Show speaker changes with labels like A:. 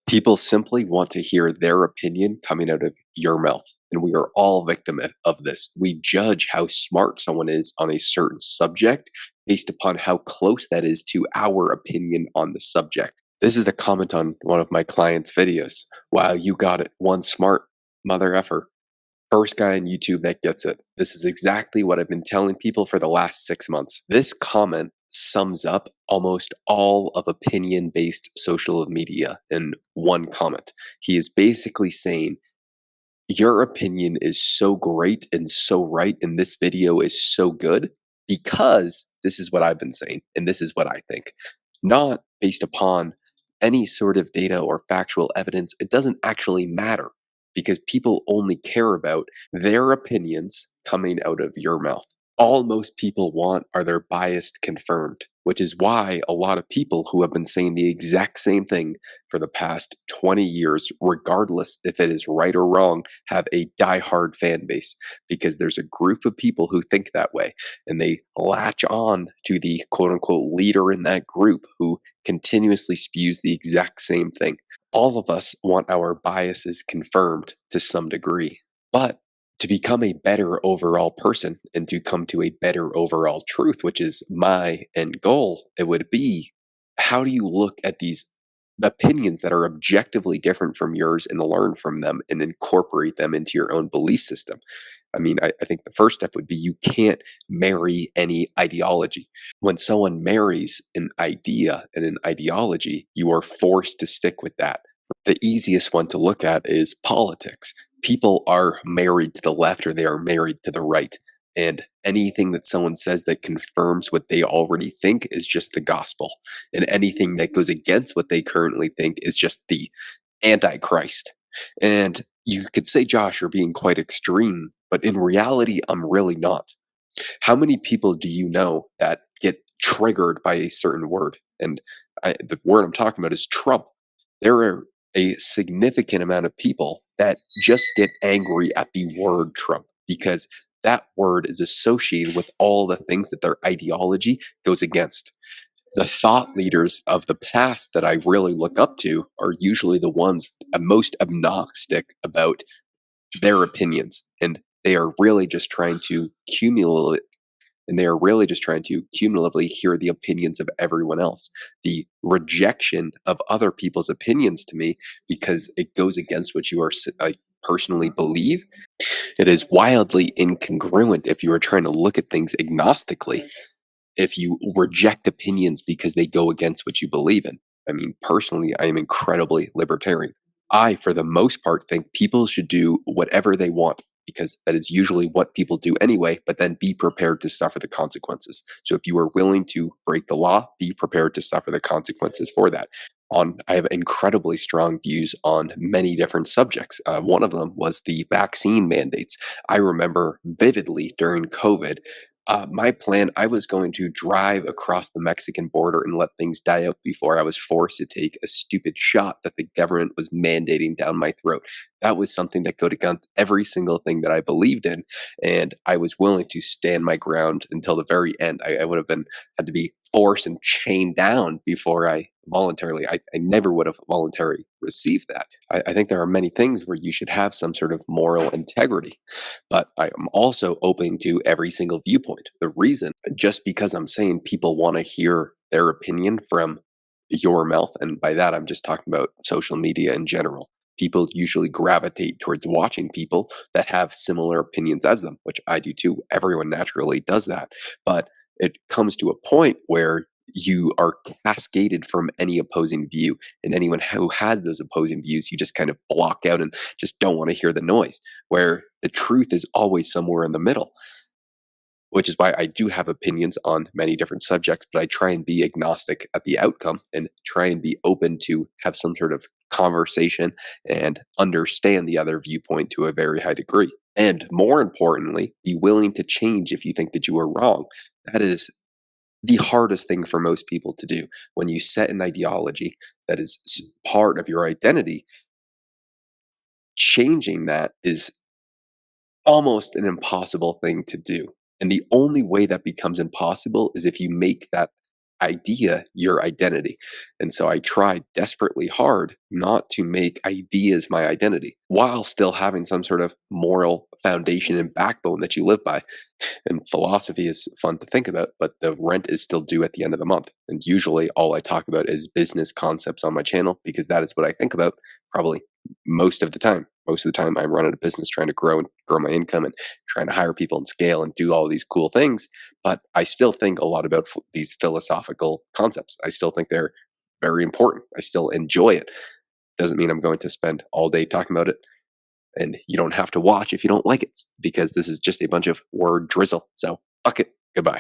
A: People simply want to hear their opinion coming out of your mouth. And we are all victim of this. We judge how smart someone is on a certain subject based upon how close that is to our opinion on the subject. This is a comment on one of my clients' videos. Wow, you got it. One smart mother effer. First guy on YouTube that gets it. This is exactly what I've been telling people for the last 6 months. This comment sums up almost all of opinion based social media in one comment. He is basically saying, your opinion is so great and so right, and this video is so good because this is what I've been saying, and this is what I think. Not based upon any sort of data or factual evidence. It doesn't actually matter because people only care about their opinions coming out of your mouth. All most people want are their bias confirmed, which is why a lot of people who have been saying the exact same thing for the past 20 years, regardless if it is right or wrong, have a diehard fan base because there's a group of people who think that way and they latch on to the quote unquote leader in that group who continuously spews the exact same thing. All of us want our biases confirmed to some degree, but to become a better overall person and to come to a better overall truth, which is my end goal, it would be how do you look at these opinions that are objectively different from yours and learn from them and incorporate them into your own belief system? I mean, I think the first step would be you can't marry any ideology. When someone marries an idea and an ideology, you are forced to stick with that. The easiest one to look at is politics. People are married to the left or they are married to the right. And anything that someone says that confirms what they already think is just the gospel. And anything that goes against what they currently think is just the antichrist. And you could say, Josh, you're being quite extreme, but in reality, I'm really not. How many people do you know that get triggered by a certain word? And the word I'm talking about is Trump. There are a significant amount of people that just get angry at the word Trump because that word is associated with all the things that their ideology goes against. The thought leaders of the past that I really look up to are usually the ones most agnostic about their opinions, and they are really just trying to cumulate and they are really just trying to cumulatively hear the opinions of everyone else. The rejection of other people's opinions to me, because it goes against what you are personally believe, it is wildly incongruent if you are trying to look at things agnostically. If you reject opinions because they go against what you believe in. I mean, personally, I am incredibly libertarian. I, for the most part, think people should do whatever they want because that is usually what people do anyway, but then be prepared to suffer the consequences. So if you are willing to break the law, be prepared to suffer the consequences for that. I have incredibly strong views on many different subjects. One of them was the vaccine mandates. I remember vividly during COVID, my plan, I was going to drive across the Mexican border and let things die out before I was forced to take a stupid shot that the government was mandating down my throat. That was something that go against every single thing that I believed in, and I was willing to stand my ground until the very end. I would have been had to be forced and chained down before I never would have voluntarily received that. I think there are many things where you should have some sort of moral integrity, but I am also open to every single viewpoint. The reason, just because I'm saying people want to hear their opinion from your mouth, and by that I'm just talking about social media in general. People usually gravitate towards watching people that have similar opinions as them, which I do too. Everyone naturally does that. But it comes to a point where you are cascaded from any opposing view, and anyone who has those opposing views, you just kind of block out and just don't want to hear the noise, where the truth is always somewhere in the middle, which is why I do have opinions on many different subjects, but I try and be agnostic at the outcome and try and be open to have some sort of conversation and understand the other viewpoint to a very high degree. And more importantly, be willing to change if you think that you are wrong. That is the hardest thing for most people to do. When you set an ideology that is part of your identity, changing that is almost an impossible thing to do. And the only way that becomes impossible is if you make that idea your identity. And so I tried desperately hard not to make ideas my identity while still having some sort of moral foundation and backbone that you live by. And philosophy is fun to think about, but the rent is still due at the end of the month. And usually all I talk about is business concepts on my channel because that is what I think about probably most of the time. Most of the time I'm running a business trying to grow and grow my income and trying to hire people and scale and do all these cool things. But I still think a lot about these philosophical concepts. I still think they're very important. I still enjoy it. Doesn't mean I'm going to spend all day talking about it, and you don't have to watch if you don't like it because this is just a bunch of word drizzle. So fuck it. Goodbye.